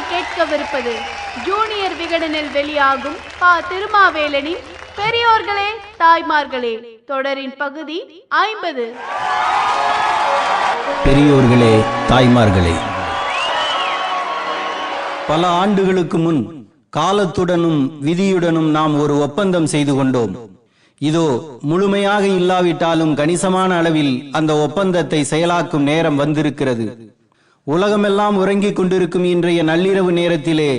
நீங்கள் கேட்கவிருப்பது ஜூனியர் விகடனில் வெளியாகும் பா. திருமாவேலனின் பெரியோர்களே தாய்மார்களே தொடரின் பகுதி 50. பெரியோர்களே தாய்மார்களே, பல ஆண்டுகளுக்கு முன் காலத்துடனும் விதியுடனும் நாம் ஒரு ஒப்பந்தம் செய்து கொண்டோம். இதோ முழுமையாக இல்லாவிட்டாலும் கணிசமான அளவில் அந்த ஒப்பந்தத்தை செயலாக்கும் நேரம் வந்திருக்கிறது. உலகமெல்லாம் உறங்கிக் கொண்டிருக்கும் இன்றைய நள்ளிரவு நேரத்திலே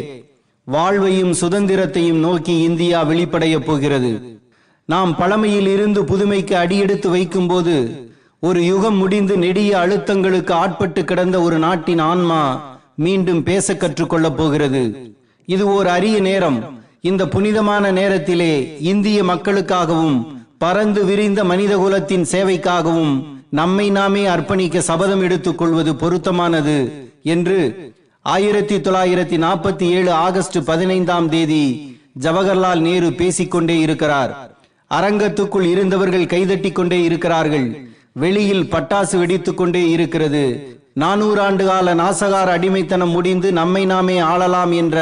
வாழ்வையும் சுதந்திரத்தையும் நோக்கி இந்தியா வெளிப்படைய போகிறது. நாம் பழமையில் இருந்து புதுமைக்கு அடியெடுத்து வைக்கும் போது ஒரு யுகம் முடிந்து நெடிய அழுத்தங்களுக்கு ஆட்பட்டு கிடந்த ஒரு நாட்டின் ஆன்மா மீண்டும் பேச கற்றுக்கொள்ளப் போகிறது. இது ஓர் அரிய நேரம். இந்த புனிதமான நேரத்திலே இந்திய மக்களுக்காகவும் பறந்து விரிந்த மனித குலத்தின் சேவைக்காகவும் நம்மை நாமே அர்ப்பணிக்க சபதம் எடுத்துக் கொள்வது பொருத்தமானது என்று 1947 ஆகஸ்ட் 15 ஜவஹர்லால் நேரு பேசிக்கொண்டே இருக்கிறார். அரங்கத்துக்குள் இருந்தவர்கள் கைதட்டி கொண்டே இருக்கிறார்கள். வெளியில் பட்டாசு வெடித்துக் கொண்டே இருக்கிறது. 400 ஆண்டு கால நாசகார அடிமைத்தனம் முடிந்து நம்மை நாமே ஆளலாம் என்ற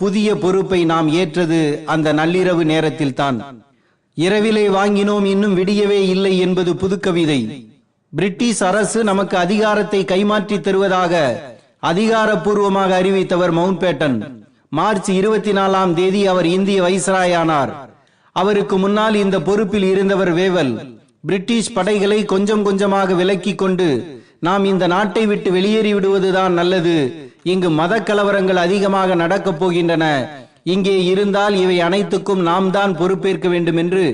புதிய பொறுப்பை நாம் ஏற்றது அந்த நள்ளிரவு நேரத்தில் தான். இரவிலே வாங்கினோம், இன்னும் விடியவே இல்லை என்பது புதுக்கவிதை. பிரிட்டிஷ் அரசு நமக்கு அதிகாரத்தை கைமாற்றி தருவதாக அதிகாரப்பூர்வமாக அறிவித்தவர் மவுண்ட் பேட்டன். மார்ச் 24 அவர் இந்திய வைஸ்ராயானார். அவருக்கு முன்னால் இந்த பொறுப்பில் இருந்தவர் வேவல். பிரிட்டிஷ் படைகளை கொஞ்சம் கொஞ்சமாக விலக்கி கொண்டு நாம் இந்த நாட்டை விட்டு வெளியேறி விடுவதுதான் நல்லது. இங்கு மத கலவரங்கள் அதிகமாக நடக்கப் போகின்றன. இங்கே இருந்தால் இவை அனைத்துக்கும் நாம் தான் பொறுப்பேற்க வேண்டும் என்று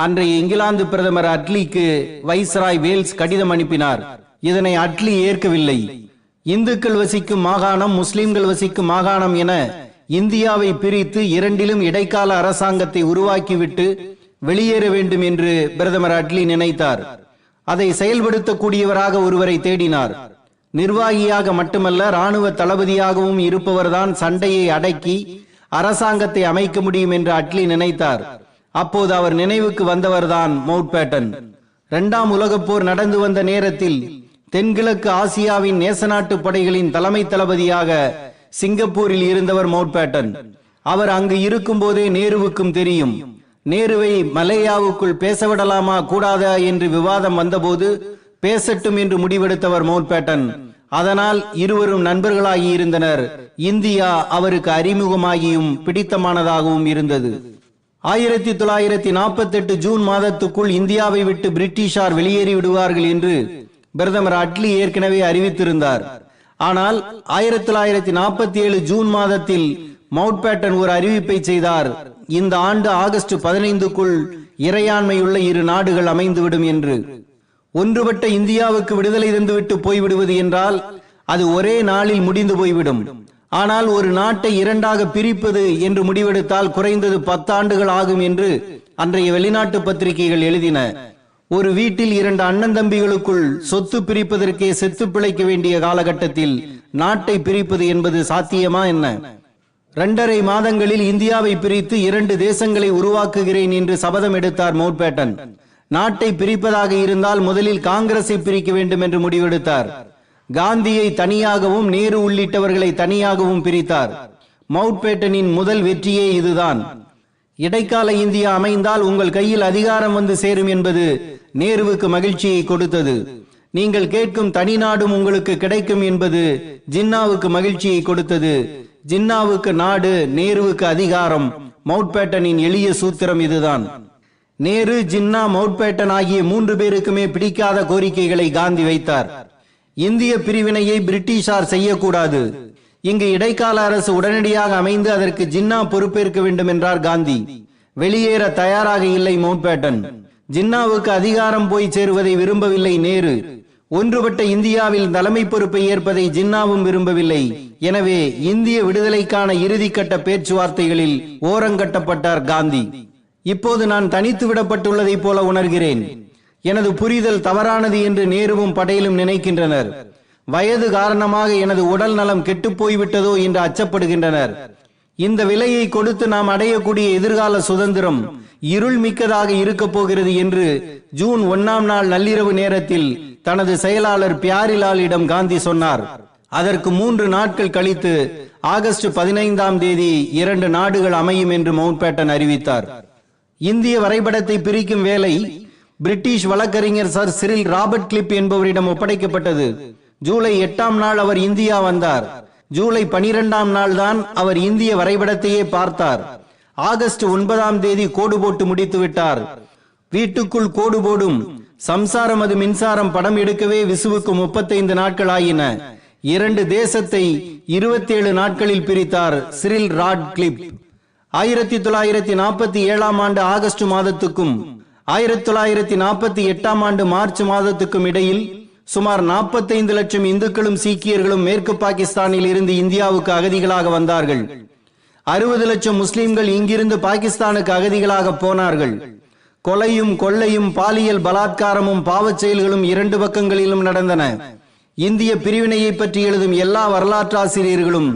அன்றைய இங்கிலாந்து பிரதமர் அட்லிக்கு வைஸ்ராய் வேல்ஸ் கடிதம் அனுப்பினார். இதனை அட்லி ஏற்கவில்லை. இந்துக்கள் வசிக்கும் மாகாணம், முஸ்லிம்கள் வசிக்கும் மாகாணம் என இந்தியாவை பிரித்து இரண்டிலும் இடைக்கால அரசாங்கத்தை உருவாக்கிவிட்டு வெளியேற வேண்டும் என்று பிரதமர் அட்லி நினைத்தார். அதை செயல்படுத்தக்கூடியவராக ஒருவரை தேடினார். நிர்வாகியாக மட்டுமல்ல, ராணுவ தளபதியாகவும் இருப்பவர்தான் சண்டையை அடக்கி அரசாங்கத்தை அமைக்க முடியும் என்று அட்லி நினைத்தார். அப்போது அவர் நினைவுக்கு வந்தவர்தான் மவுண்ட் பேட்டன். 2ஆம் உலகப் போர் நடந்து வந்த நேரத்தில் தென்கிழக்கு ஆசியாவின் நேசநாட்டு படைகளின் தலைமை தளபதியாக சிங்கப்பூரில் இருந்தவர் மவுண்ட் பேட்டன். அவர் அங்கு இருக்கும் போதே நேருவுக்கும் தெரியும். நேருவை மலேயாவுக்குள் பேசவிடலாமா கூடாதா என்று விவாதம் வந்தபோது பேசட்டும் என்று முடிவெடுத்தவர் மவுண்ட் பேட்டன். அதனால் இருவரும் நண்பர்களாகி இருந்தனர். இந்தியா அவருக்கு அறிமுகமாகியும் பிடித்தமானதாகவும் இருந்தது. 1948 ஜூன் மாதத்துக்குள் இந்தியாவை விட்டு பிரிட்டிஷார் வெளியேறி விடுவார்கள் என்று பிரதமர் அட்லி ஏற்கனவே அறிவித்திருந்தார். ஆனால் 1947 ஜூன் மாதத்தில் மவுண்ட் பேட்டன் ஒரு அறிவிப்பை செய்தார். இந்த ஆண்டு ஆகஸ்ட் 15க்குள் இறையாண்மையுள்ள 2 நாடுகள் அமைந்துவிடும் என்று. ஒன்றுபட்ட இந்தியாவுக்கு விடுதலை தந்துவிட்டு போய்விடுவது என்றால் அது ஒரே நாளில் முடிந்து போய்விடும். ஆனால் ஒரு நாட்டை 2ஆக பிரிப்பது என்று முடிவெடுத்தால் குறைந்தது 10 ஆண்டுகள் ஆகும் என்று அன்றைய வெளிநாட்டு பத்திரிகைகள் எழுதின. ஒரு வீட்டில் 2 அண்ணன் தம்பிகளுக்குள் சொத்து பிரிப்பதற்கே செத்து பிழைக்க வேண்டிய காலகட்டத்தில் நாட்டை பிரிப்பது என்பது சாத்தியமா என்ன? 2.5 மாதங்களில் இந்தியாவை பிரித்து 2 தேசங்களை உருவாக்குகிறேன் என்று சபதம் எடுத்தார் மவுண்ட் பேட்டன். நாட்டை பிரிப்பதாக இருந்தால் முதலில் காங்கிரஸை பிரிக்க வேண்டும் என்று முடிவெடுத்தார். காந்தியை தனியாகவும் நேரு உள்ளிட்டவர்களை தனியாகவும் பிரித்தார். மவுண்ட் பேட்டனின் முதல் வெற்றியே இதுதான். இடைக்கால இந்தியா அமைந்தால் உங்கள் கையில் அதிகாரம் வந்து சேரும் என்பது நேருவுக்கு மகிழ்ச்சியை கொடுத்தது. நீங்கள் கேட்கும் தனி நாடும் உங்களுக்கு கிடைக்கும் என்பது ஜின்னாவுக்கு மகிழ்ச்சியை கொடுத்தது. ஜின்னாவுக்கு நாடு, நேருவுக்கு அதிகாரம். மவுண்ட் பேட்டனின் எளிய சூத்திரம் இதுதான். நேரு, ஜின்னா, மவுண்ட் பேட்டன் ஆகிய 3 பேருக்குமே பிடிக்காத கோரிக்கைகளை காந்தி வைத்தார். இந்திய பிரிவினையை பிரிட்டிஷார் செய்யக்கூடாது. இங்கு இடைக்கால அரசு உடனடியாக அமைந்து அதற்கு ஜின்னா பொறுப்பேற்க வேண்டும் என்றார் காந்தி. வெளியேற தயாராக இல்லை மவுண்ட் பேட்டன். ஜின்னாவுக்கு அதிகாரம் போய் சேருவதை விரும்பவில்லை நேரு. ஒன்றுபட்ட இந்தியாவில் தலைமை பொறுப்பை ஏற்பதை ஜின்னாவும் விரும்பவில்லை. எனவே இந்திய விடுதலைக்கான இறுதிக்கட்ட பேச்சுவார்த்தைகளில் ஓரங்கட்டப்பட்டார் காந்தி. இப்போது நான் தனித்து விடப்பட்டுள்ளதை போல உணர்கிறேன். எனது புரிதல் தவறானது என்று நேருவும் படேலும் நினைக்கின்றனர். வயது காரணமாக எனது உடல் நலம் கெட்டுப் போய்விட்டதோ என்று அச்சப்படுகின்றனர். இந்த விலையை கொடுத்து நாம் அடையக்கூடிய எதிர்கால சுதந்திரம் இருள் மிக்கதாக இருக்க போகிறது என்று ஜூன் 1ஆம் நாள் நள்ளிரவு நேரத்தில் தனது செயலாளர் பியாரிலாலிடம் காந்தி சொன்னார். அதற்கு 3 நாட்கள் கழித்து ஆகஸ்ட் 15ஆம் தேதி 2 நாடுகள் அமையும் என்று மவுண்ட் பேட்டன் அறிவித்தார். இந்திய வரைபடத்தை பிரிக்கும் வேலை பிரிட்டிஷ் வழக்கறிஞர் சர் சிரில் ராபர்ட் கிளிப் என்பவரிடம் ஒப்படைக்கப்பட்டது. ஜூலை 8ஆம் நாள் அவர் இந்தியா வந்தார். ஜூலை 12ஆம் நாள் தான் அவர் இந்திய வரைபடத்தையே பார்த்தார். ஆகஸ்ட் 9ஆம் தேதி கோடு போட்டு முடித்து விட்டார். வீட்டுக்குள் கோடு போடும் சம்சாரம் அது மின்சாரம் படம் எடுக்கவே விசுவுக்கு 35 நாட்கள் ஆயின. 2 தேசத்தை 27 நாட்களில் பிரித்தார் சிரில் ராட் கிளிப். 1947ஆம் ஆண்டு ஆகஸ்ட் மாதத்துக்கும் 1948ஆம் ஆண்டு மார்ச் மாதத்துக்கும் இடையில் சுமார் 45 லட்சம் இந்துக்களும் சீக்கியர்களும் மேற்கு பாகிஸ்தானில் இருந்து இந்தியாவுக்கு அகதிகளாக வந்தார்கள். 60 லட்சம் முஸ்லிம்கள் இங்கிருந்து பாகிஸ்தானுக்கு அகதிகளாக போனார்கள். கொலையும் கொள்ளையும் பாலியல் பலாத்காரமும் பாவச் செயல்களும் 2 பக்கங்களிலும் நடந்தன. இந்திய பிரிவினையை பற்றி எழுதும் எல்லா வரலாற்றாசிரியர்களும்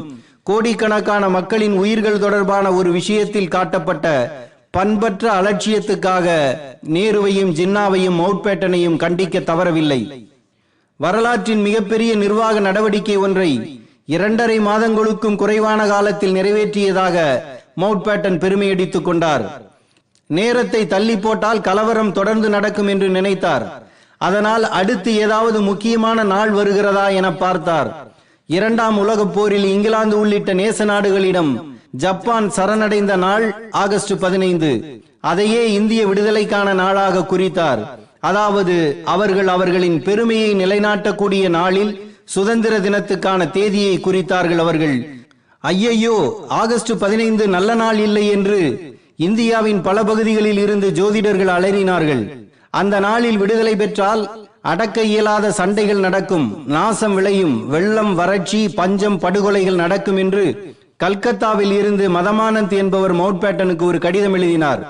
கோடிக்கணக்கான மக்களின் உயிர்கள் தொடர்பான ஒரு விஷயத்தில் காட்டப்பட்ட பண்பற்ற அலட்சியத்துக்காக நேருவையும் ஜின்னாவையும் மவுண்ட் பேட்டனையும் கண்டிக்க தவறவில்லை. வரலாற்றின் மிகப்பெரிய நிர்வாக நடவடிக்கை ஒன்றை 2.5 மாதங்களுக்கும் குறைவான காலத்தில் நிறைவேற்றியதாக மவுண்ட் பேட்டன் பெருமையடித்துக் கொண்டார். நேரத்தை தள்ளி போட்டால் கலவரம் தொடர்ந்து நடக்கும் என்று நினைத்தார். அதனால் அடுத்து ஏதாவது முக்கியமான நாள் வருகிறதா என பார்த்தார். 2ஆம் உலகப் போரில் இங்கிலாந்து உள்ளிட்ட நேச நாடுகளிடம் ஜப்பான் சரணடைந்த நாள் ஆகஸ்ட் 15. அதையே இந்திய விடுதலைக்கான நாளாக குறித்தார். அதாவது அவர்கள் அவர்களின் பெருமையை நிலைநாட்டக்கூடிய நாளில் சுதந்திர தினத்துக்கான தேதியை குறித்தார்கள். அவர்கள் ஐயையோ ஆகஸ்ட் 15 நல்ல நாள் இல்லை என்று இந்தியாவின் பல பகுதிகளில் இருந்து ஜோதிடர்கள் அலறினார்கள். அந்த நாளில் விடுதலை பெற்றால் அடக்க இயலாத சண்டைகள் நடக்கும், நாசம் விளையும், வெள்ளம், வறட்சி, பஞ்சம், படுகொலைகள் நடக்கும் என்று கல்கத்தாவில் இருந்து மதமானந்த் என்பவர் மவுண்ட் பேட்டனுக்கு ஒரு கடிதம் எழுதினார்.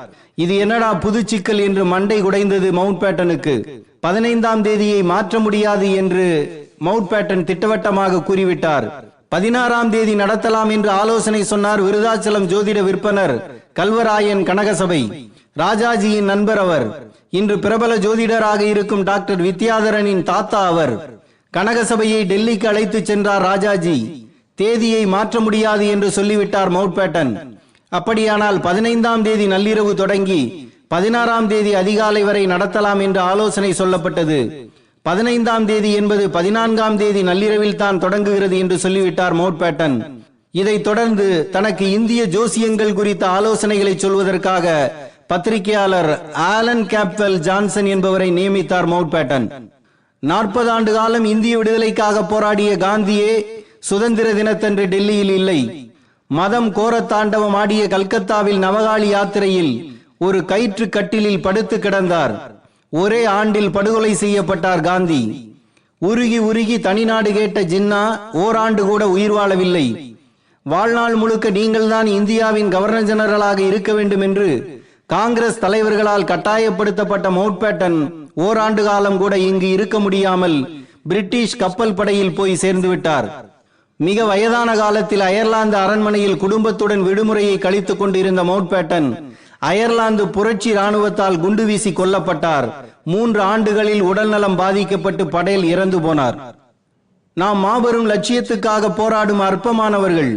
இது என்னடா புது சிக்கல் என்று மண்டை குடைந்தது மவுண்ட் பேட்டனுக்கு. 15ஆம் தேதியை மாற்ற முடியாது என்று மவுண்ட் பேட்டன் திட்டவட்டமாக கூறிவிட்டார். 16ஆம் தேதி நடத்தலாம் என்று ஆலோசனை சொன்னார் விருதாச்சலம் ஜோதிட விற்பனர் கல்வராயன் கனகசபை. ராஜாஜியின் நண்பர் அவர். இன்று பிரபல ஜோதிடராக இருக்கும் டாக்டர் வித்யாதரனின் தாத்தா அவர். கனகசபையை டெல்லிக்கு அழைத்து சென்றார் ராஜாஜி. தேதியை மாற்ற முடியாது என்று சொல்லிவிட்டார் மவுண்ட் பேட்டன். அப்படியானால் 15ஆம் தேதி நள்ளிரவு தொடங்கி 16ஆம் தேதி அதிகாலை வரை நடத்தலாம் என்று ஆலோசனை சொல்லப்பட்டது. 15ஆம் தேதி என்பது 14ஆம் தேதி நள்ளிரவில் தான் தொடங்குகிறது என்று சொல்லிவிட்டார் மவுண்ட் பேட்டன். இதைத் தொடர்ந்து தனக்கு இந்திய ஜோசியங்கள் குறித்த ஆலோசனைகளை சொல்வதற்காக பத்திரிகையாளர் ஆலன் கேப்வெல் ஜான்சன் என்பவரை நியமித்தார் மவுண்ட் பேட்டன். 40 ஆண்டு காலம் இந்திய விடுதலைக்காக போராடிய காந்தியே சுதந்திர தினத்தன்று டெல்லியில் இல்லை. மதம் கோர தாண்டவம் ஆடிய கல்கத்தாவில் நவகாளி யாத்திரையில் ஒரு கயிற்று கட்டிலில் படுத்து கிடந்தார். ஒரே ஆண்டில் படுகொலை செய்யப்பட்டார் காந்தி. உருகி உருகி தனிநாடு கேட்ட ஜின்னா ஓராண்டு கூட உயிர் வாழவில்லை. வாழ்நாள் முழுக்க நீங்கள்தான் இந்தியாவின் கவர்னர் ஜெனரலாக இருக்க வேண்டும் என்று காங்கிரஸ் தலைவர்களால் கட்டாயப்படுத்தப்பட்ட மவுண்ட் பேட்டன் ஓராண்டு காலம் கூட இங்கு இருக்க முடியாமல் பிரிட்டிஷ் கப்பல் படையில் போய் சேர்ந்து விட்டார். மிக வயதான காலத்தில் அயர்லாந்து அரண்மனையில் குடும்பத்துடன் விடுமுறையை கழித்துக் கொண்டிருந்த மவுண்ட் பேட்டன் அயர்லாந்து புரட்சி ராணுவத்தால் குண்டு வீசி கொல்லப்பட்டார். 3 ஆண்டுகளில் உடல்நலம் பாதிக்கப்பட்டு படையில் இறந்து போனார். நாம் மாபெரும் லட்சியத்துக்காக போராடும் அற்பமானவர்கள்.